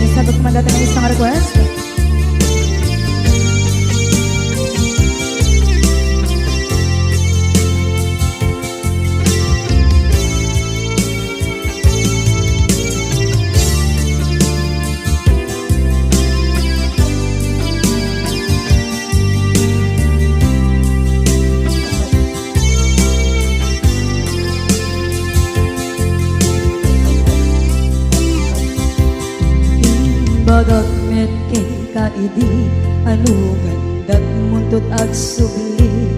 Sabag kumandata ng isang request. Bagat met kay kaidi anugan dat muntot ag subli.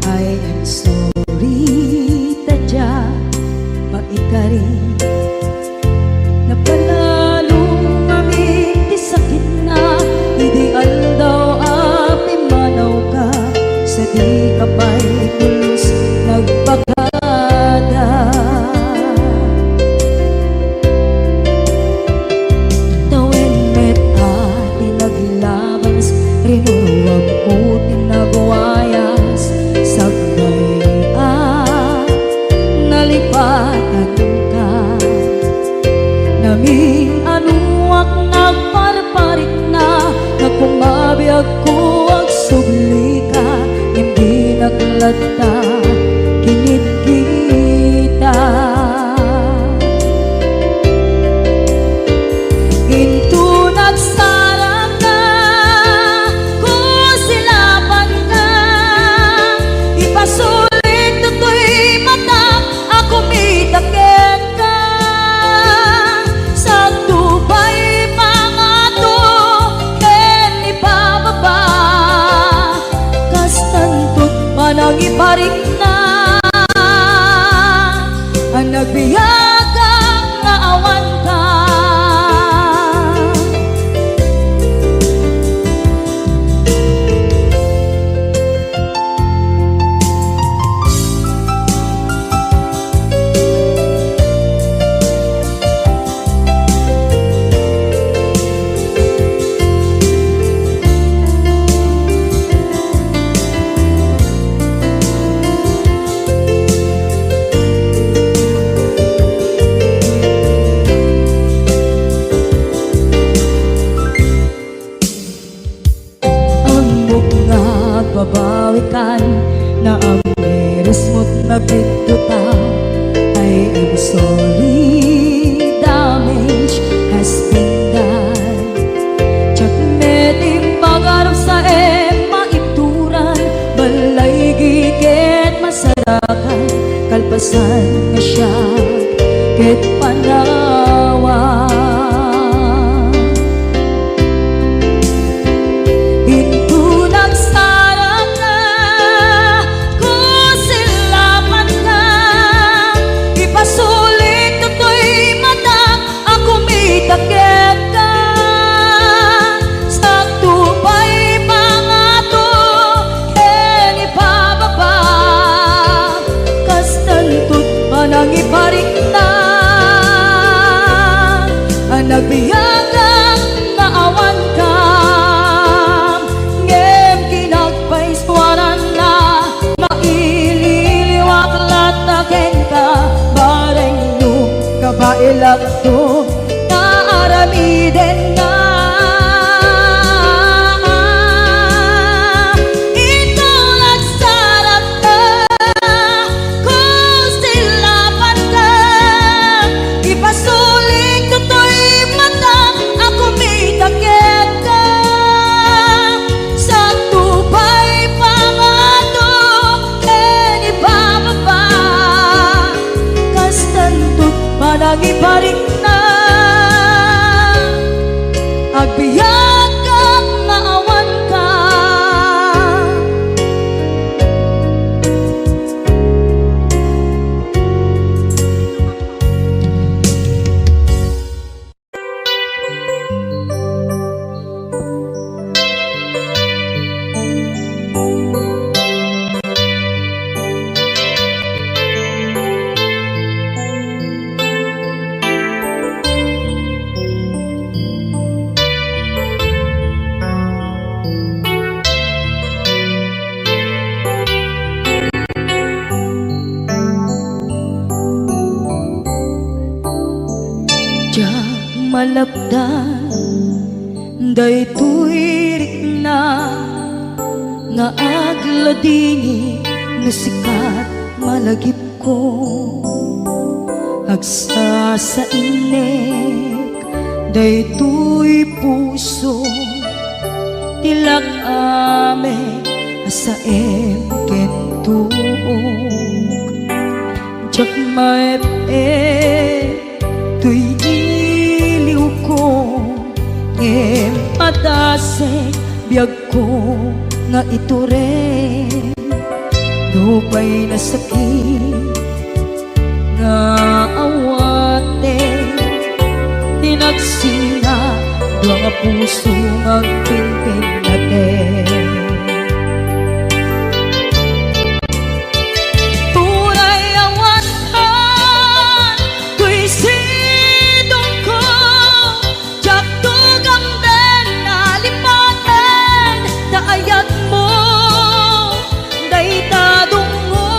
I am sorry tadya maikari napanalo kami di sakit na ideal daw api manaw ka sa di kapay pulos nagpakada. Rinuwag ko tinagwayas sagbay nalipatan ka namin anuak nagparparit na nagkumabiyag ko ang subli ka hindi naglata kinit kita into nagsarang na sulit tutoy mata ako mitakit ka sa tubay mga to ken ibababa kastantut manang iparik na ang nagbiyagang nga awan ka. Babawikan na ang meres mo't nagpituta. I am sorry, damage has been done. Tsak medim magarap sa maituran balay gigit masarakan kalpasan nga siya ket panawa. Iparik na ang nagbiyagang naawan ka ngem kinagpaiswaran na maililiwak lataken ka bareng nung kabailak to na aramiden na. Iparik na agbiyak ang naawan ka. malapdan Daytoy rikna nga agladini nga sikat malagip ko agsa sa inek daytoy puso tilak ame asa kentuog jak maep tuy iliw ko ngem atase biag ko nga ito rin dupay na sakit nga awate tinagsinga dua nga puso nga pimpin natin tunay awatan tuy sidong ko jak tugang den nalipaten taayat mo daytadong mo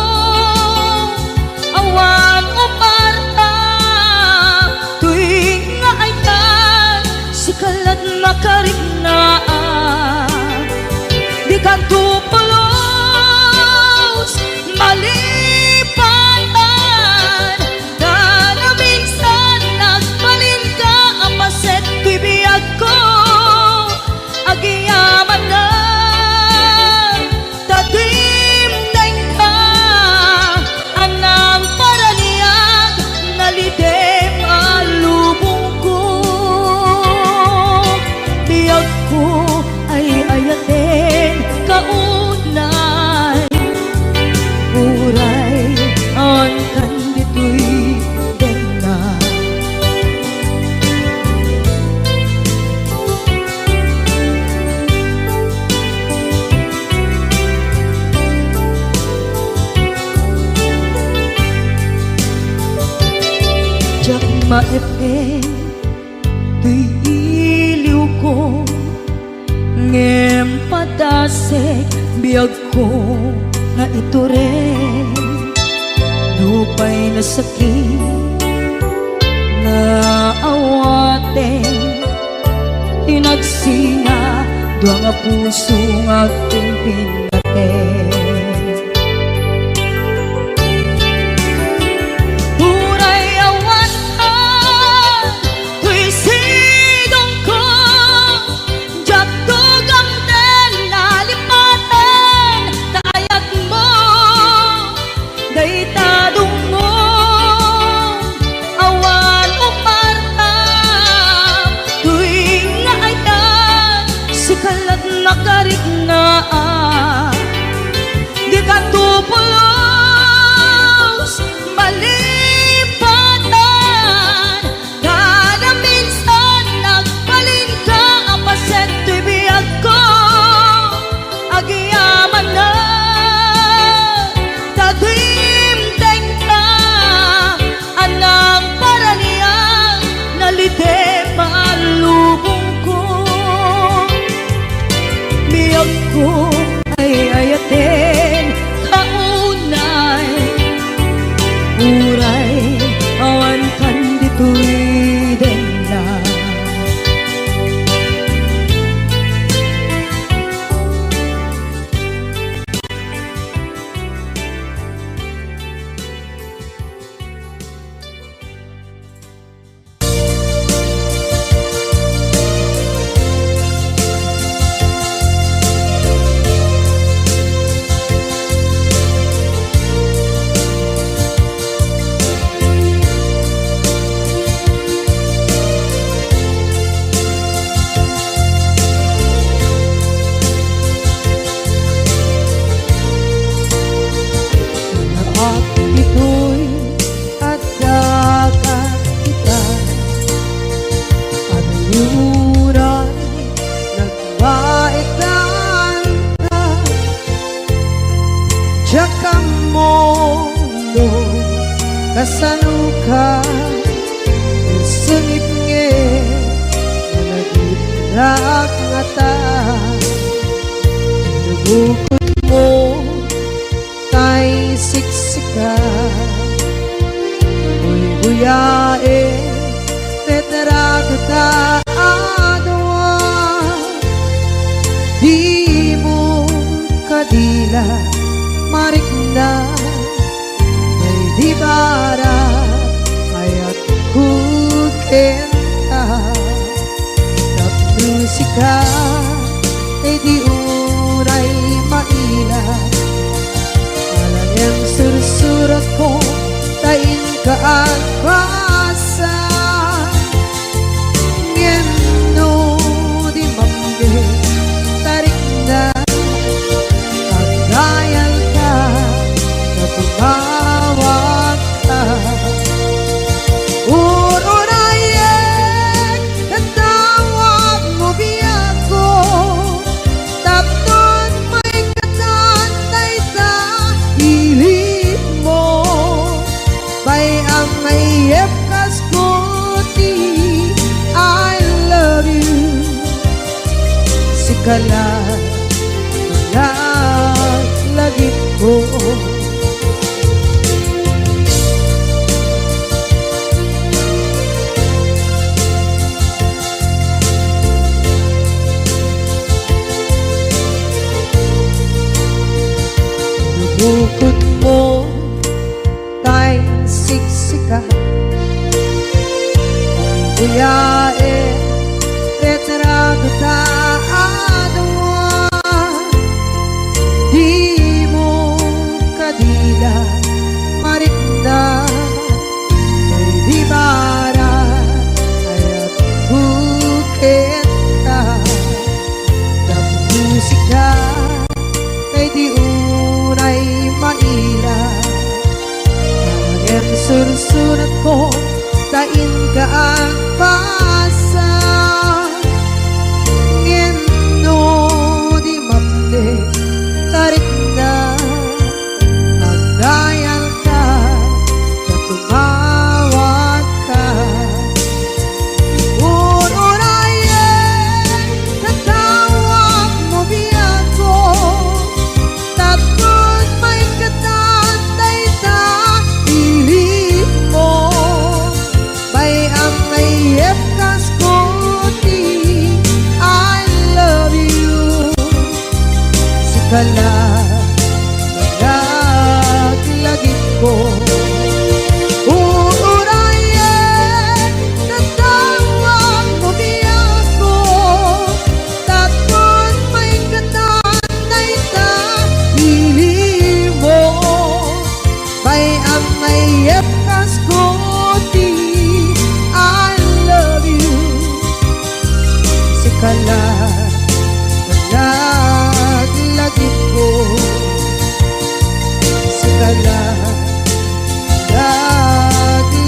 awan umarta tuwing nga ayan sikalat makariknaan di ka tupulos malipatan na na minsan nagbalin ka apaset bibiyag ko agiyaman na tatimdeng ka anang paraniyag nalidem alubong ko biyag ko ay ayatin kaunay uray ang kandito'y denga jak maepen tuy iliw ko ngem padasek biag ko nga ito rin dupay na sakit na awaten tinagsinga dua nga puso nga pimpin natin tunay awatan tuy sidong ko jak tugang den nalipaten taayat mo daytadong mo awan umarta tuwing nga ayan sikalat makariknaan di ka tupulos malipatan kada minsan nagbalin ka apaset tuy biyag ko agiyaman na tatimdeng ka anang paraniyang nalidem alubong ko biyag ko ay ayatin kaunay uray awan kandito'y denga at ito'y adagat kita at yuray nagbaikan ka tsaka mo no kasanuka sungit nge na nagitrak nga ta nabukod mo kay siksika Uy buyae tetrago ta adwa dila marikna may di bara ayat kukenta tap musika ay di uray maila alam yang sursurat ko tain ka at basa ngeno di mambe tarik na pagdayal ka na tumawag ka urunayek katawag mo biyako tapnon may katantay sa hilig mo bay ang mayep kaskuti I love you sikala lagi ko bukod mo tay siksika buyae retrado ta adwa di mo kadila marikna may di bara ayat buketa ng musika kay di unay maila ang sursurat ko tain ka ang pasa ngeno di mamde tarik na pagdayal ka na tumawag ka urunayek katawag mo biyako tapos may katantay sa pilit mo bay ang mayep kaskuti I love you sikala lagi ko urunayek katawag mo biyako tapos may katantay sa pilit mo bay ang mayep kaskuti I love you sikala lagi ko sikala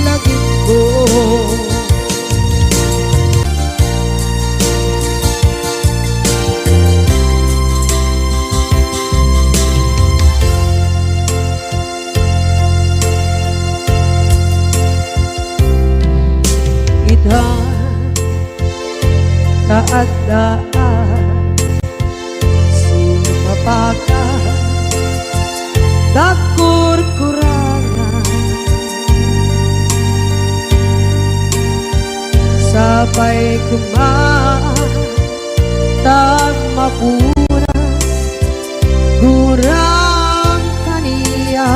lagi ko ita taadaan sumapaka takur-kurangan sabay kumaan tag mapunas gurang kaniya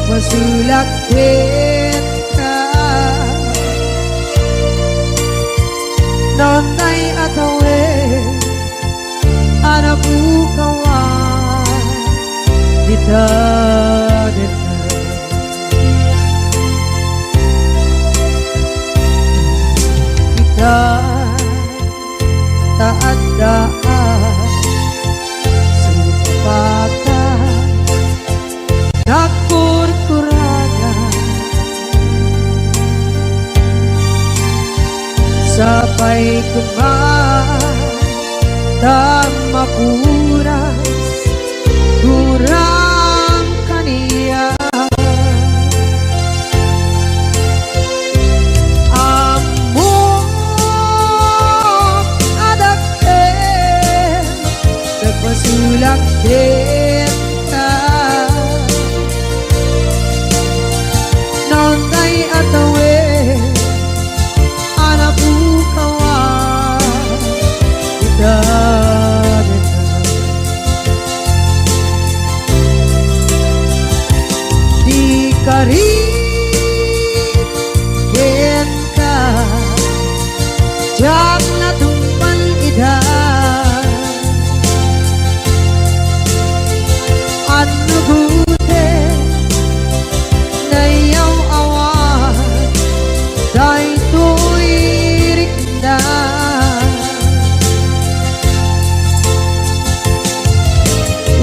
masulak ka nonay atawe anabukawan dita kita taadaan supakan nakur-kurangan sabay kumaan dan mapuras kurang kaniya among adake nagpasulak kita nonday jak natumpan ida anu gute nayaw awan day tuirik na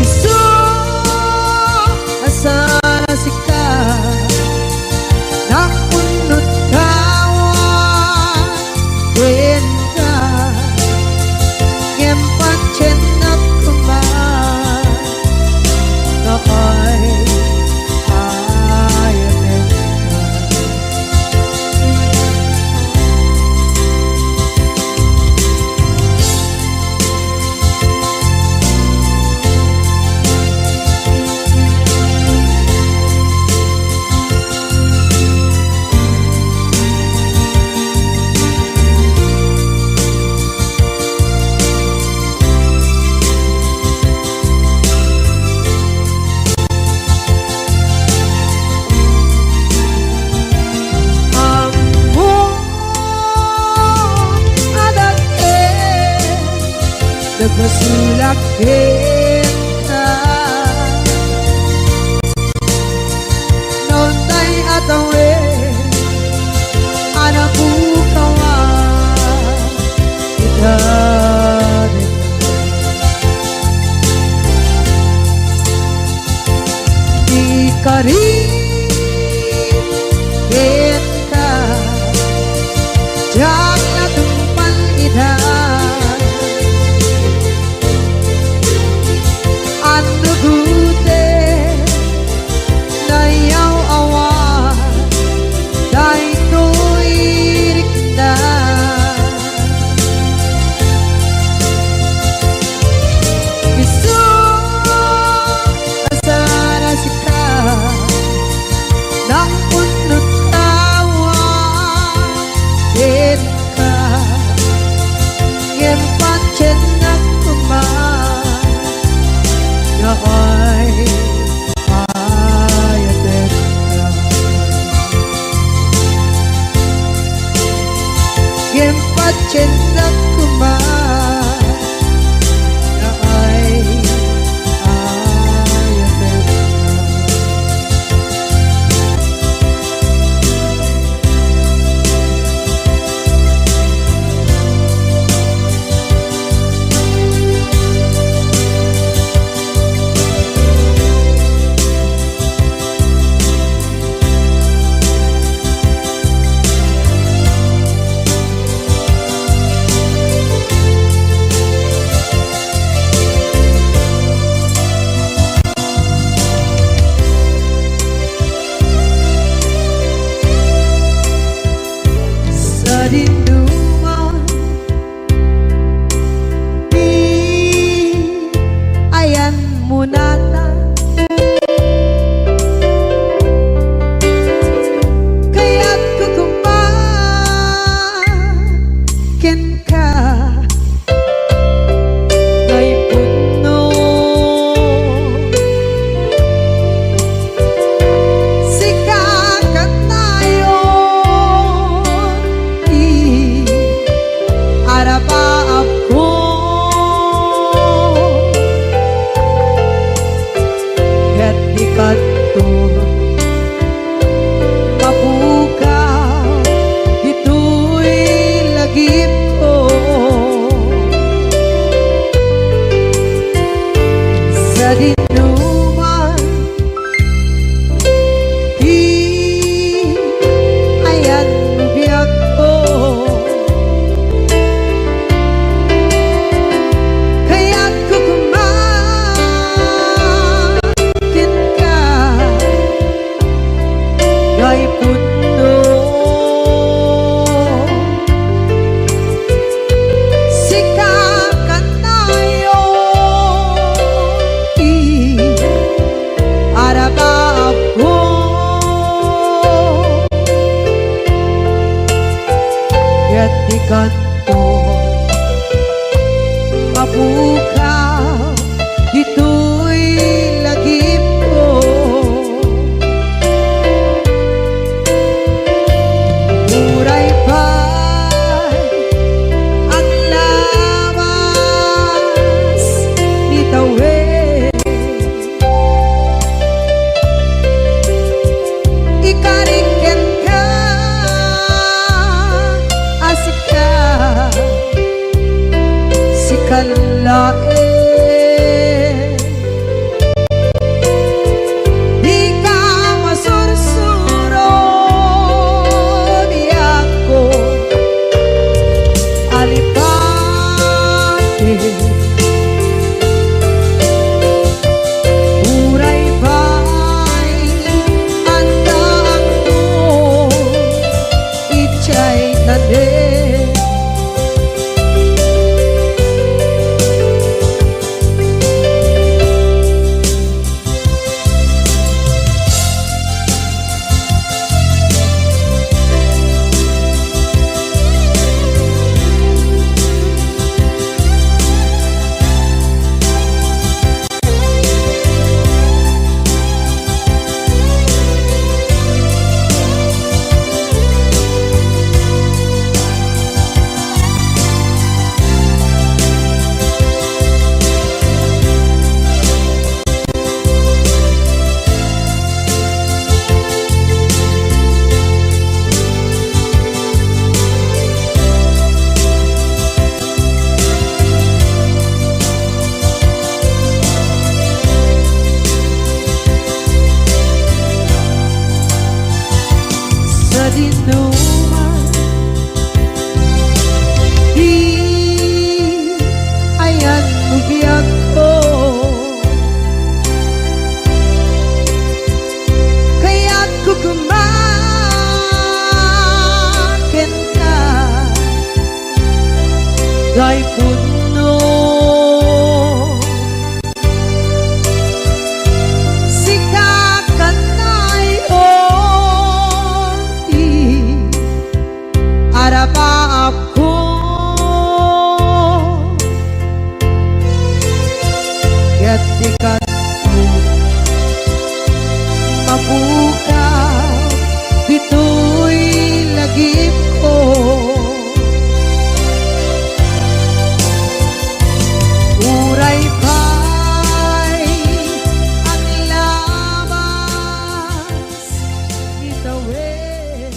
isu asana sika nakunut kawan benda ngempat cenap kemar nakay ayanin nagmasulak kita noon tay atawe anak bukawan kita di kari kita jak natumpan ida anu gute nayaw awan day tuirik na isu asana sika nang unut kawan ka ngempat cenak kemar nakay ayatin na ngempat cendak kemar nakay ayatin na sa dinduman di ayan mo nata kaya't kukumakin ka kay puno sikakat tayo arapaap ko ket dikadto mapukaw dito'y lagip ko sa dinuman di ayan biyak ko kaya't kukumakin ka kay puno sikakat tayo arapaap ko ket dikadto mapukaw dito'y lagip ko muray pa'y lain. Di ka masursuro di ako alipate. Uray ba'y andaan mo ichay tanin. Sa dinuman di ayan bugyan ko, kaya't kukumakin ka kay puno. Arapa ako kaya't di ka mabuka dito'y lagip ko. Uray ba'y ang labas itawid.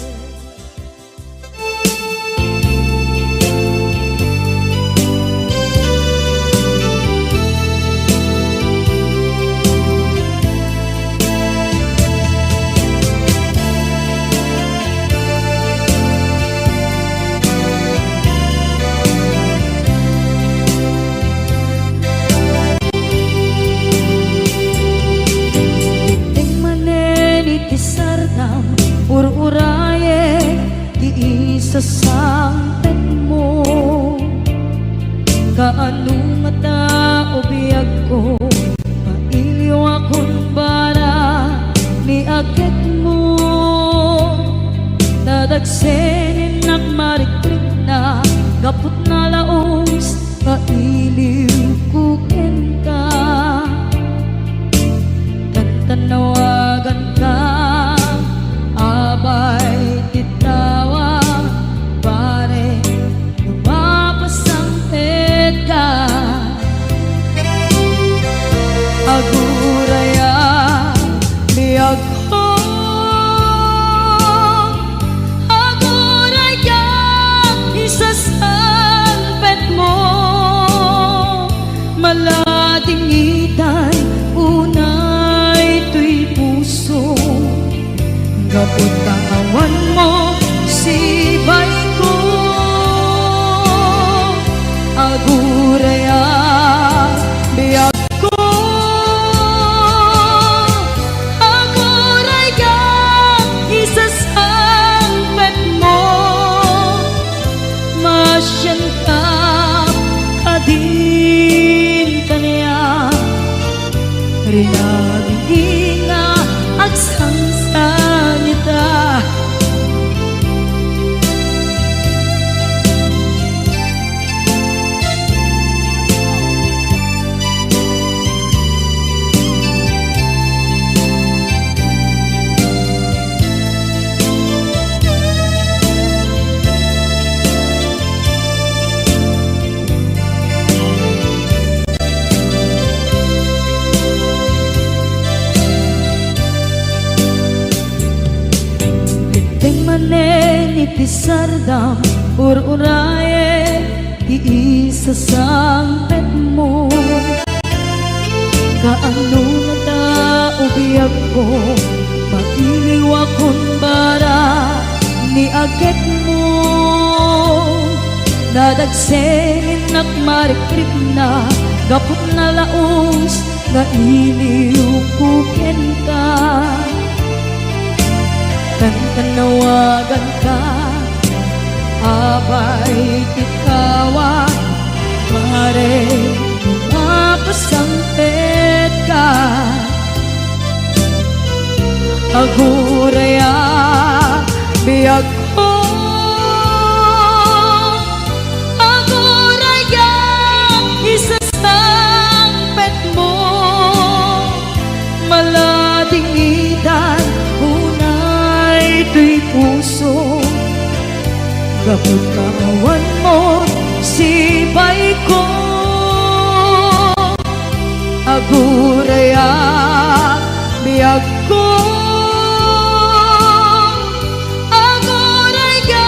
Ur-uraye di isa sampet mo, kaanong mata o biyag ko, mailiw akong bara ni agit mo. Nadagsenin nagmarikrik na kaput na laos, kailiw kukin ka, tantanawagan ka. Abay titawa pare lumapasang edka. Aguraya biyag ko, aguraya isasalpet mo. Malating itay unay tuy puso, kaput kawan mo sibay ko. Aguraya biyag ko, aguraya isasampet mo. Masyan ka kadin kanya rinaging nga agsangsan nita. Itisardam ur-uraye di isa sampet mo, ko mailiwa kun bara ni agit mo dadagsenin at marikrip na gapot na laos nga iliw kuken ka tanawagan ka abay tikawan mare mapasampet ka aguraya biyag ko aguraya isasampet mo maladingitan unay tuy puso kapag kawan mo sibay ko aguraya biyag ko aguraya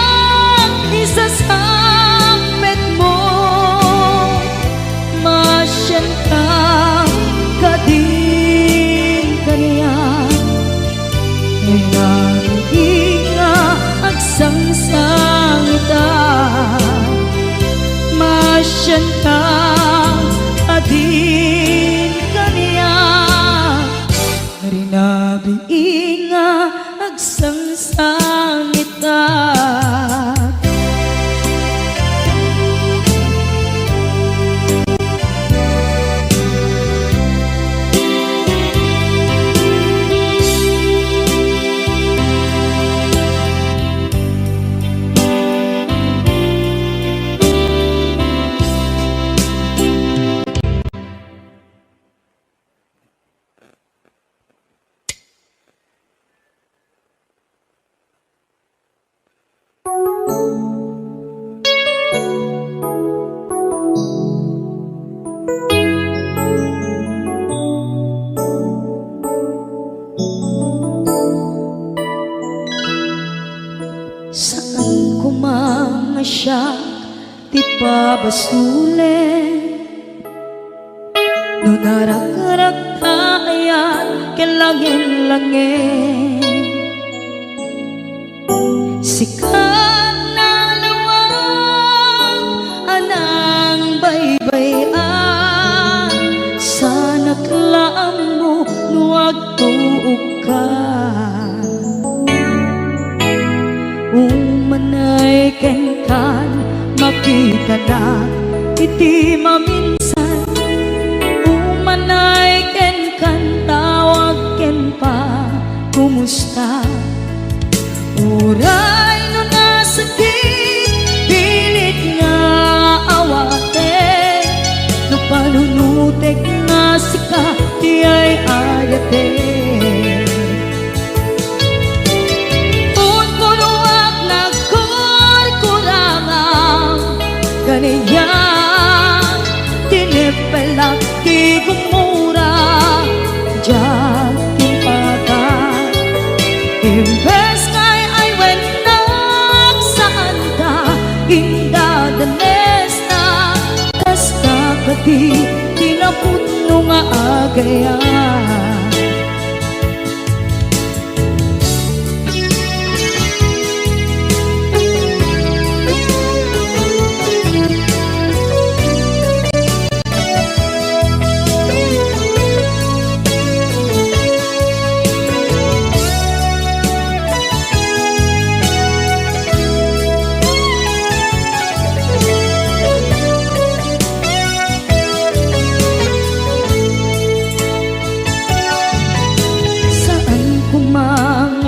isasampet mo masyenta kadin kaniyan nga agsangsangita masyenta kadin kaniyan narinabi nga agsangsangita saan ko mga siya ti pabasulen no narak-rak tayan kelangin-langin sikat na lawag anang baybayan sana't laam mo nuwag tuog ka umanay ken kan makita na iti maminsan umanay ken kan tawag ken pa kumusta uray no nasakit pilit nga awate no panunutek nga sika di ay ayate kaniyan tinipelak ki gumura diyan timpagan imbes kay ay wenak saan ka indadanes na tas kakati tinaputno nga agayan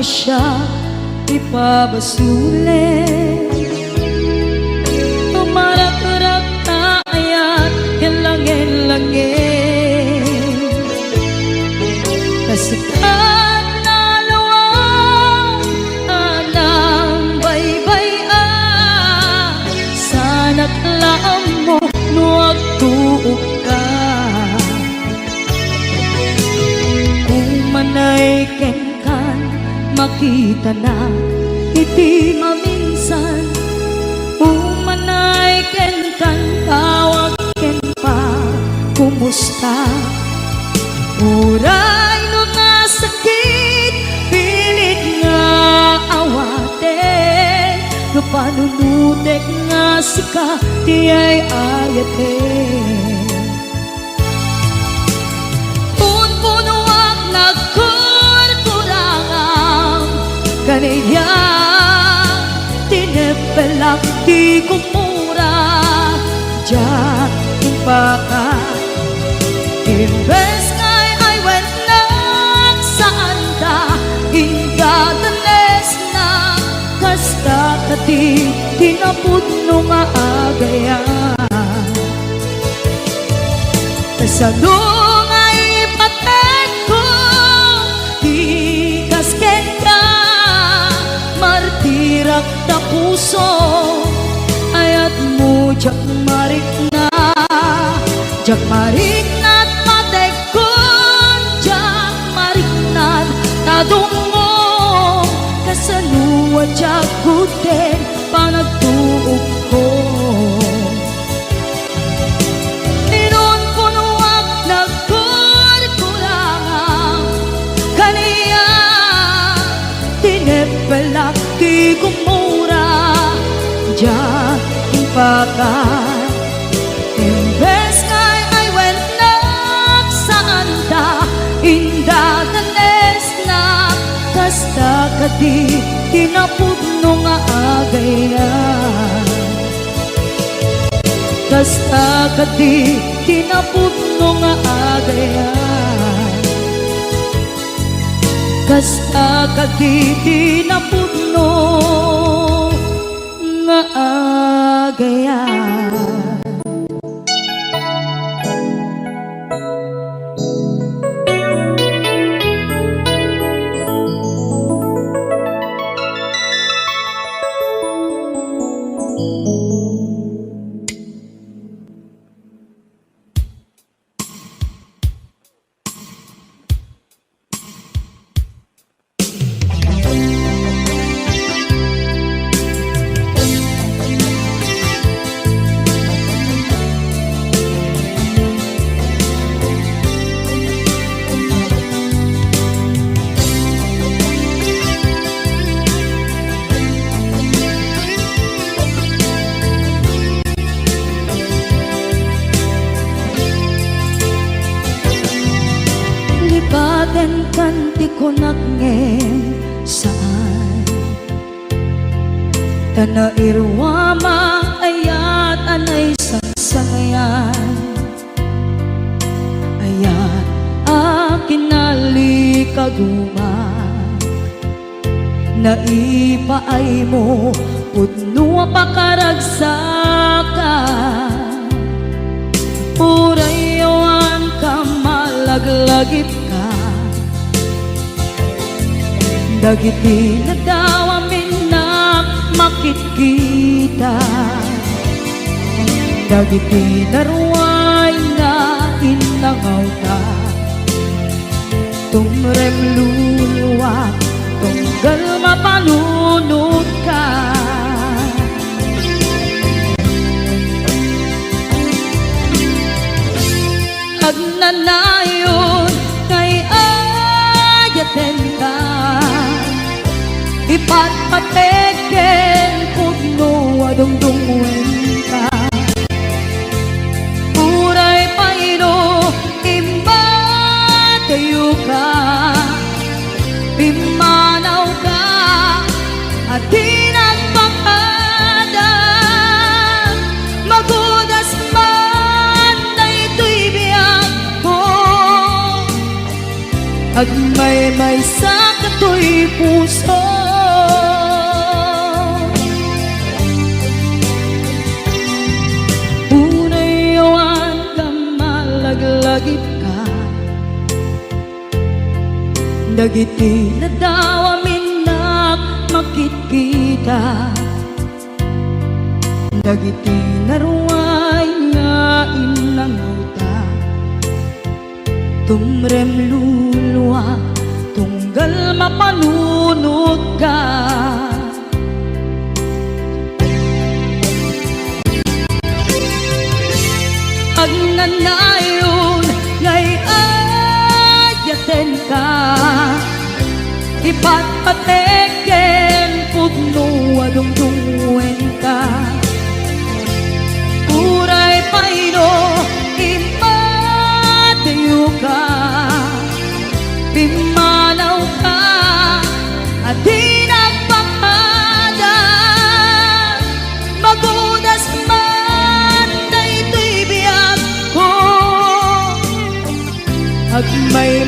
siya ipabasulen umarak-rak tayan kelangin-langin kasikat na lawang anang baybayan sana't laam mo nuwag tuog ka umanay ken makita na iti maminsan umanay ken kan tawag ken pa kumusta uray no nasakit panunutek nga sika ti ay ayate. Punpunuak nagkurkurangang kaniya tinepelak di kumura diyan impaka. Imbes ngay ay wenak saan ta ingatanes na kasta kati tinapudno nga agaya. Kasano nga ipatek ko di kasken ka martirak na puso ayat mo jak marik na patek ko jak marik na tadungo kasaluwa jak kuten panagtuog ko. Ninon punuak nagkurkurangang kaniya tinepelak di kumura diyan impakan. Imbes ngay ay wenak saan ta indatanes na kasta kadi tinapudno nga agaya. Kasta kadi tinapudno nga agaya. Kasta kadi tinapudno nga agaya. Lipaten kanti ko nagngem saan tanairwama ayat anay sangsangayan ayat akin nalikaguma naipaay mo pudno pakaragsakan urayawan ka malaglagip ka dagiti na daw amin na makikita dagiti naruay na inangaw ta tumrem luluwa tunggal mapanunod ka agnanayon kay ayaten ka ipatpateken pudno adungdungwen ka uray paino imbatayo ka pimanaw ka at tinagpakadan magudas man na ito'y biyag ko agmay-may sa kato'y puso unayawan ka malaglagip ka dagiti na daw amin na makikita dagiti naruay nga inangaw ta tumrem luluwa tunggal mapanunod ka agnanayon ngay ayaten ka ipatpateken pudno adungdungwen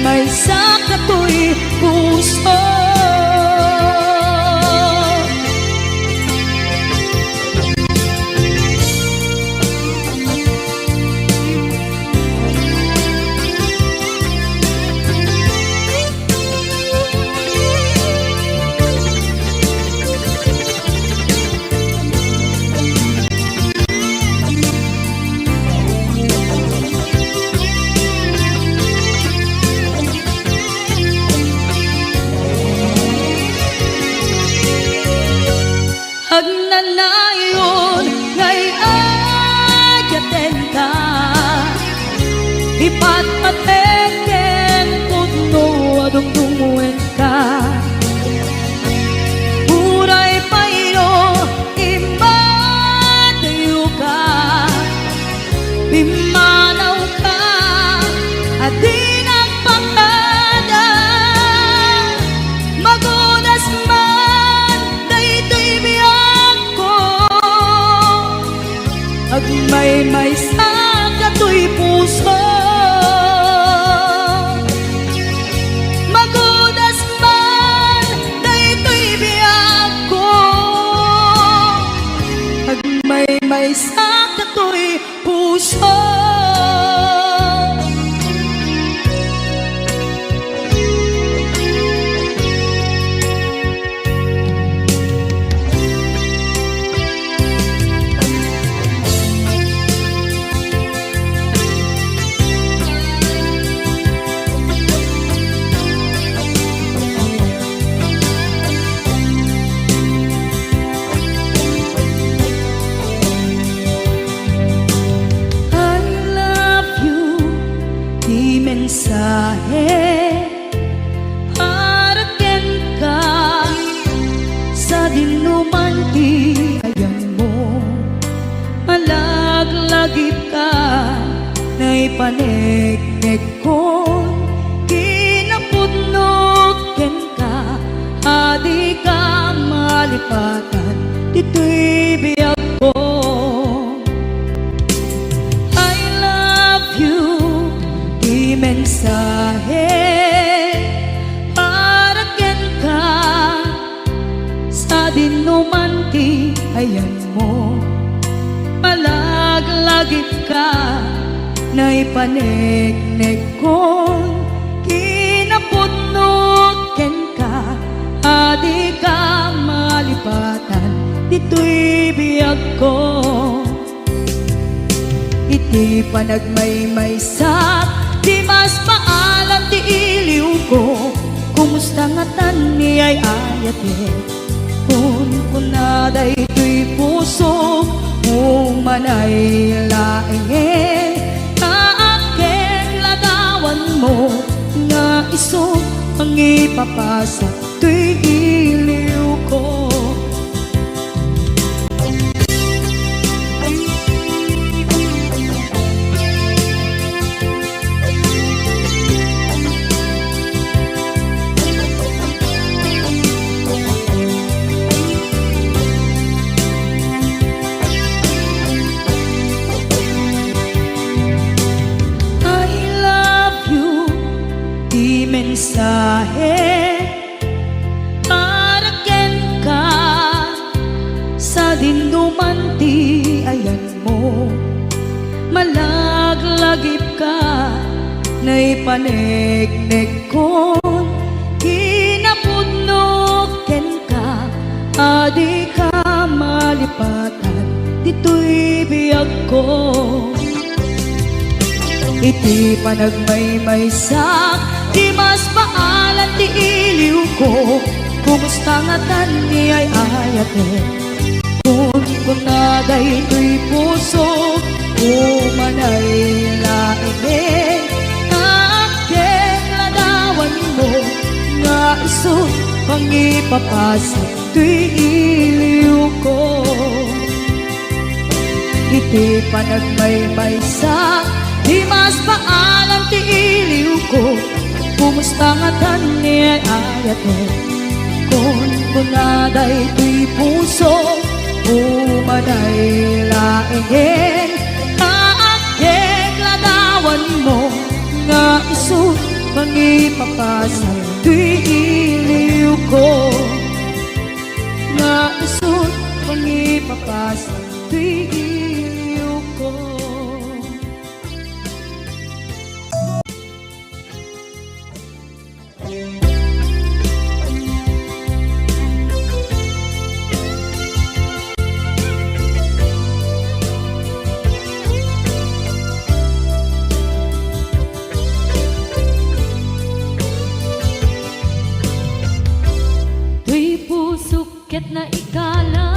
may sa kato'y puso. Agnanayon ngay ayaten ka, ipatpateken putno adungdungwen ka. Uray payo imadayo ka, pimanaw ka at di nagpangada. Magunas man daytoy biyag ko, agmay sa kato'y puso. Magunas man daytoy biyag ko, agmay sa kato'y puso. Mensahe haraken ka sa dinuman ti ayang mo, malaglagip ka na'y panegnek ko, kinapudnot ken ka, adi ka malipatan dito'y biyag ko. Mensahe haraken ka sa dinuman ti ayan mo, malaglagip ka na'y panegnek ko, kinapudnot ken ka, adi ka malipatan dito'y biyag ko. Iti panagmaymaysak di mas paalam ti iliw ko, kumusta nga tan ni ay ayate, kun na daytoy puso umanay laeng, kaaken lagawan mo nga iso ang ipapasa to'y iliw ko. Mensahe haraken ka sa dinuman ti ayan mo, malaglagip ka na'y panegnek ko, kinapudnot ken ka, adi ka malipatan dito'y biyag ko. Iti panagmaymaysak di mas paalan ti iliw ko, kumusta nga tan ni ay ayate, kun na daytoy puso umanay laeng, kaaken ladawan mo nga iso pang ipapasa to'y iliw ko. Iti panagmaymaysak di mas paalam ti iliw ko, kumusta nga tan ni ay ayate, kun na daytoy puso umanay laeng, kaaken ladawan mo nga iso pang ipapasa Tuy iliw ko Nga isot pang ipapasa Tuy iliw ko Tuy pusok ket na ikalang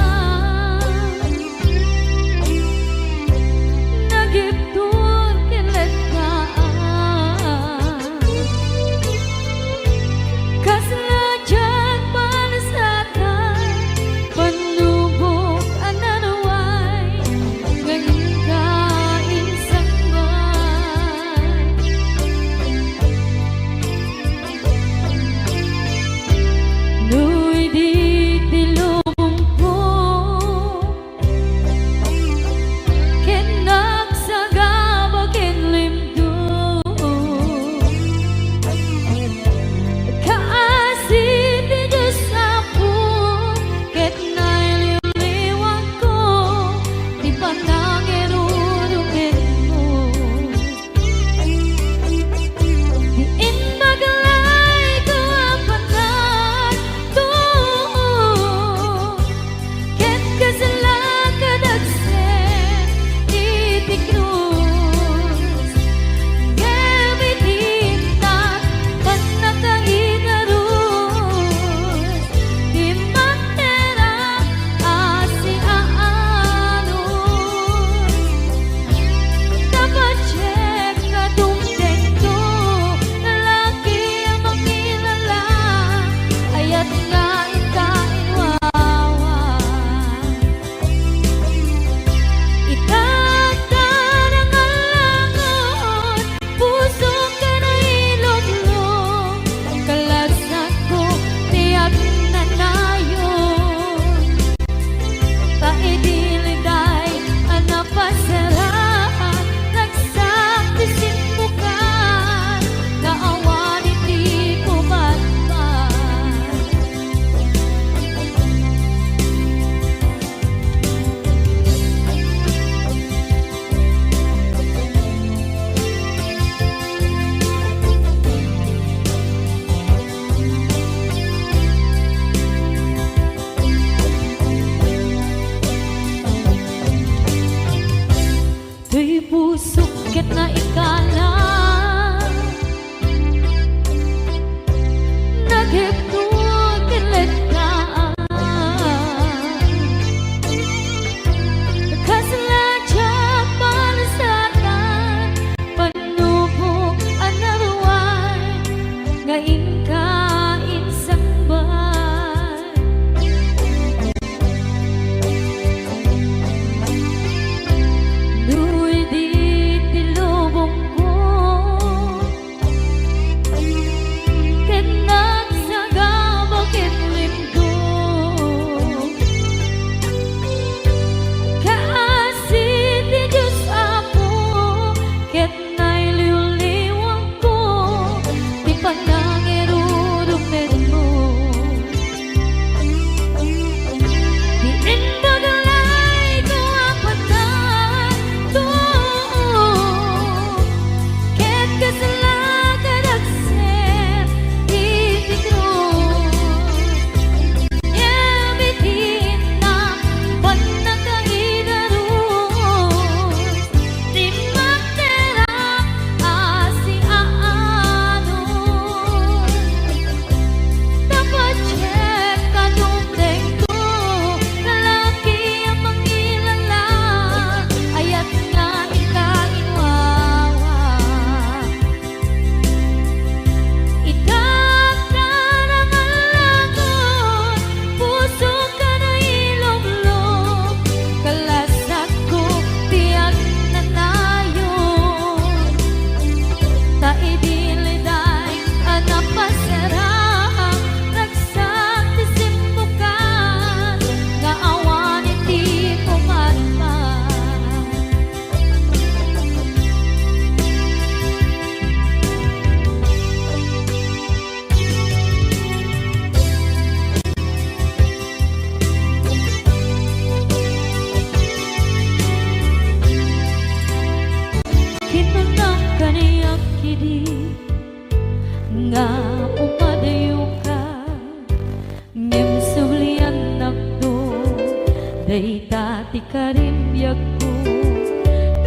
Day dati ka rin biyag ko,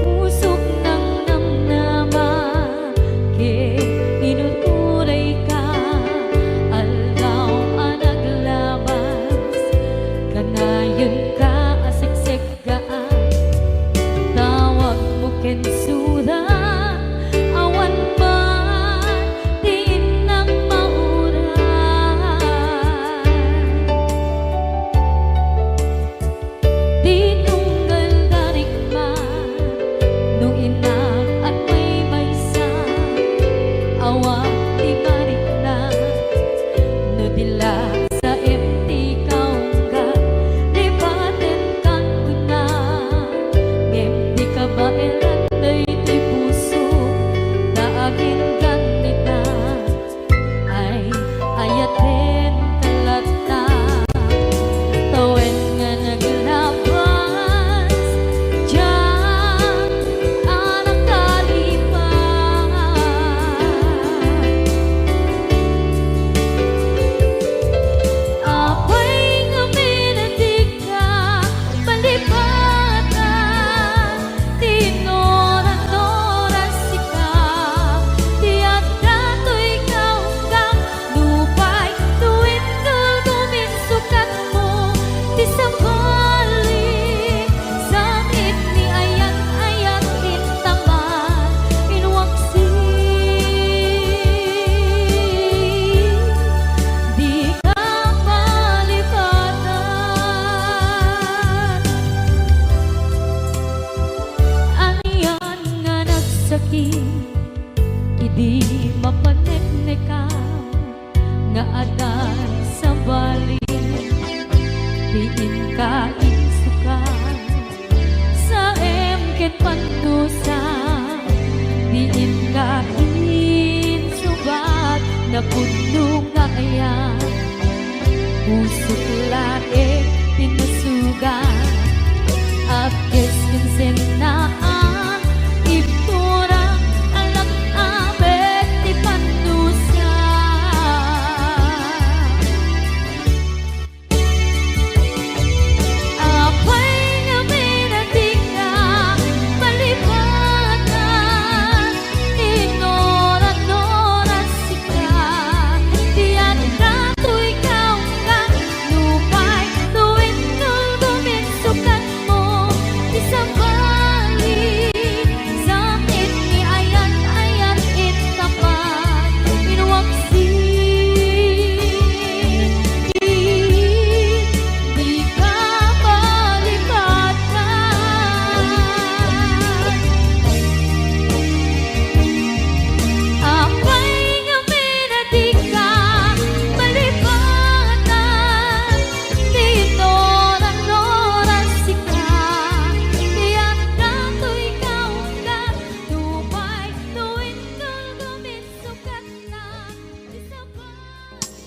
pusok ng namnama, ke inuturay ka, aldaw ang naglabas, kanayon ka asiksik gaan, tawag mo kensura, awan man, diin ng mauran. Tinunggal darik man, nung inak at may sa awa di marik na, no dila sa empty kaungga, lipaten kan kuna, empty ka ba eran na ito'y puso, naagin ganita, ay ayaten kalata. Tawen nga naglabas, diyan ang nakalipas. Apay nga minadig ka, palipatan, tinoran-noran sika, tiyak dato'y kaunggang, lupay, tuwin gagawin sukat mo, di sa balik, sakit ni ayat-ayat intaman, inwaksi, di ka malipatan. Aniyan nga nagsakit, idi mapaneknekan, nga adan sa balik, diin ka insukan, sa emket pandusan, diin ka insubat, na puno nga ayan, pusok laik pinusugan, at kiskinsin naan, ipurang alak abet di pandusan. Apay nga minadig ka, palipatan, inoran-noran sika, tiyan dato'y kaunggang, lupay, tuwin gagawin sukat mo, di sa balik, sakit ni ayat-ayat intaman, inwaksi, di ka malipatan. Apay nga minadig ka, malipatan, tinoran-noran sika, tiyak dato'y kaunggan, lupay, tuwin gagawin sukat na, di sa balik.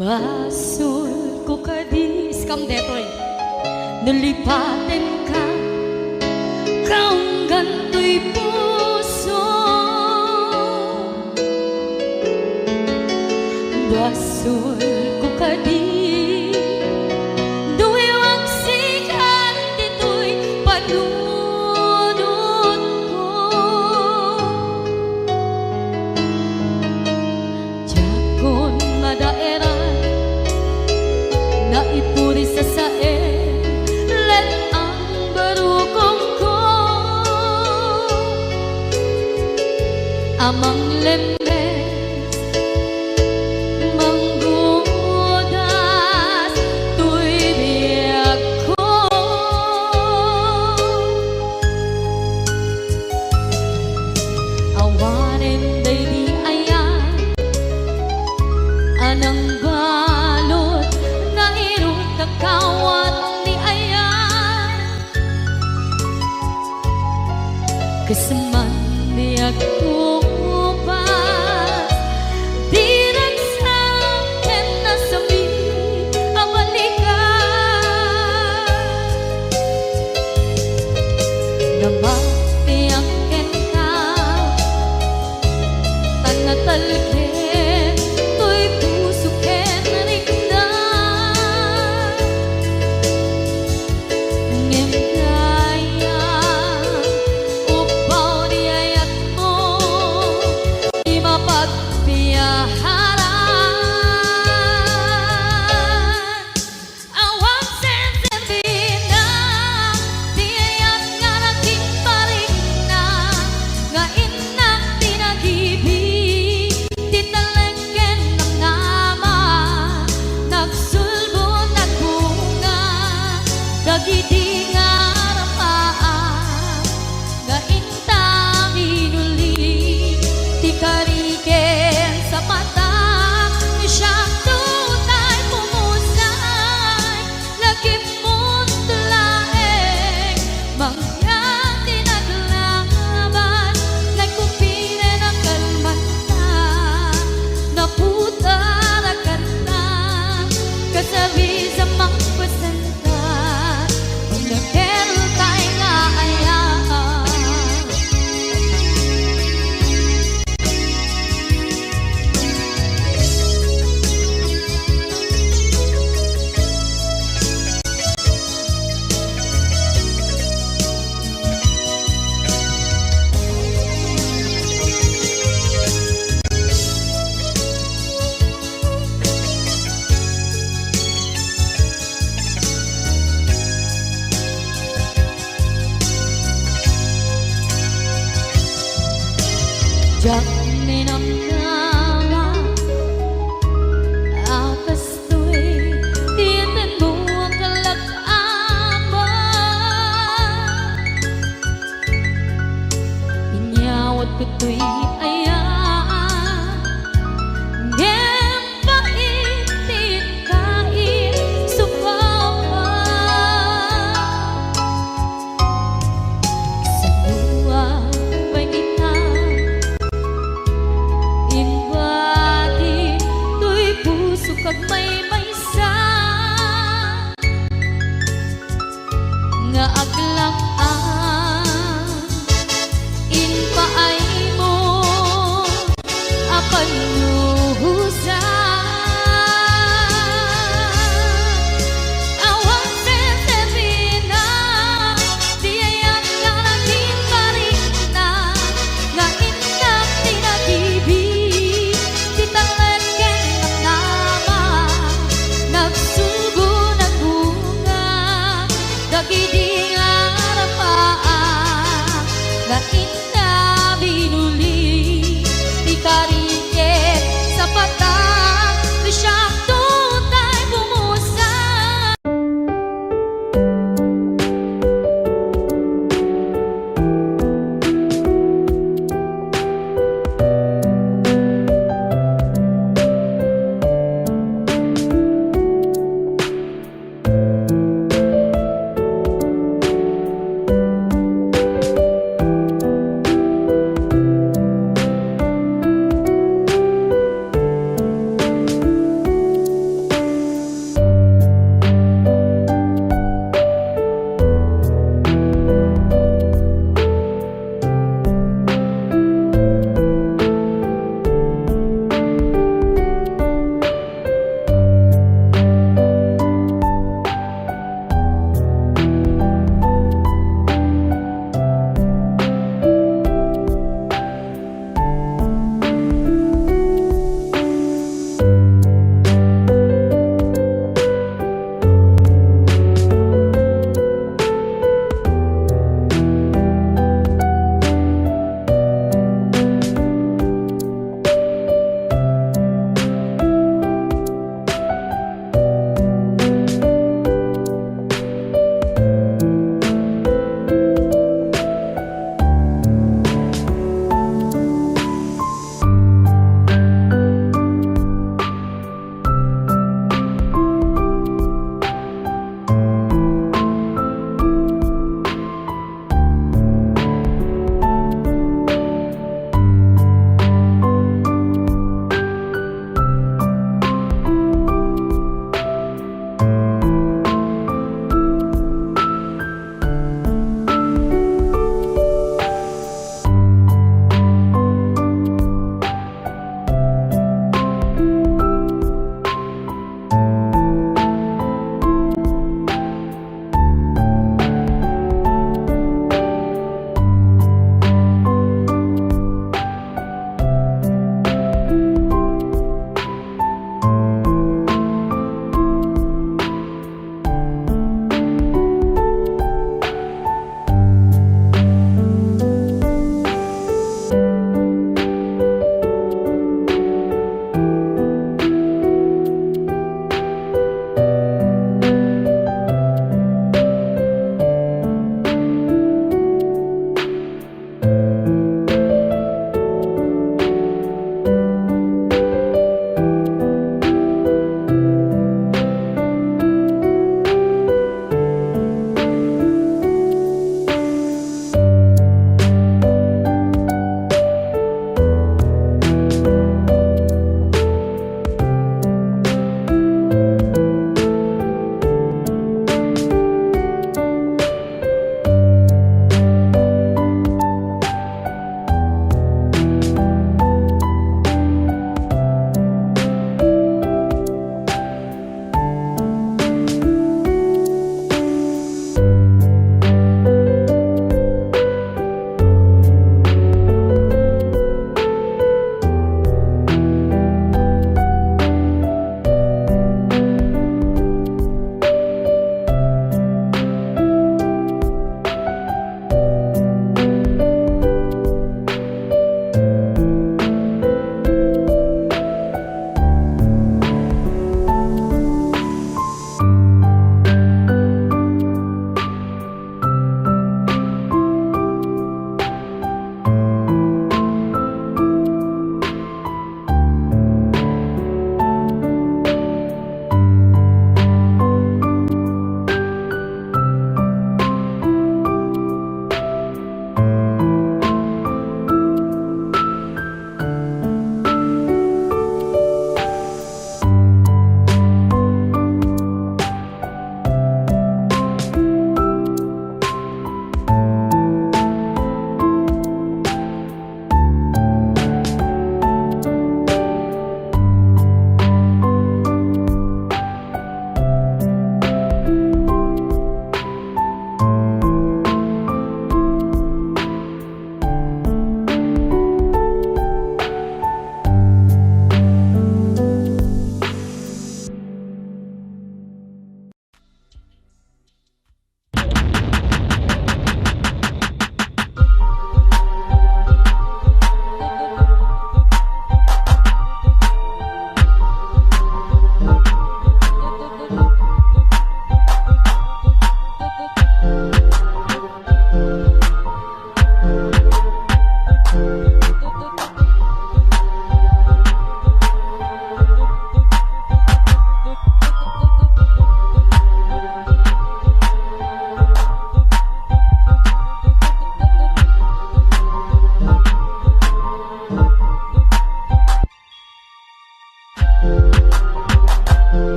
Basol ko kadis kam detoy, nalipaten ka, kaunggan to'y puso. Basol ko kadis, duwewang sikat dito'y panunod ko. Jakon madaeran, naipuri sa sae, let ang barukong ko, amang lemmes, manggudas, tuy biyak ko. Awanin day di ayan, anang balot na Kasaman di ako upas di nagsakin na sabi ang balikan namatiyakin ka tanatalkin to'y pusukin rin na ngem kaya upaw di ayat mo di mapagpiyaharan awang sensin na di ayat nga naging paring na nga inak tinag-ibig di talengken ng nama nagsulbo nagbunga dagiti nga ramaan nga intang inuli ti kariken sa mata ni siyang tunay pumusay lagim mo't laeng mangyang tinaglaban nagkumpire ng kalmanta naputarakan na kasabi sa mga pasanta kung nagkero tayo nga ayaan Diyak ninamnama akas to'y tiyatin mo ang kalagaman inyawat ko to'y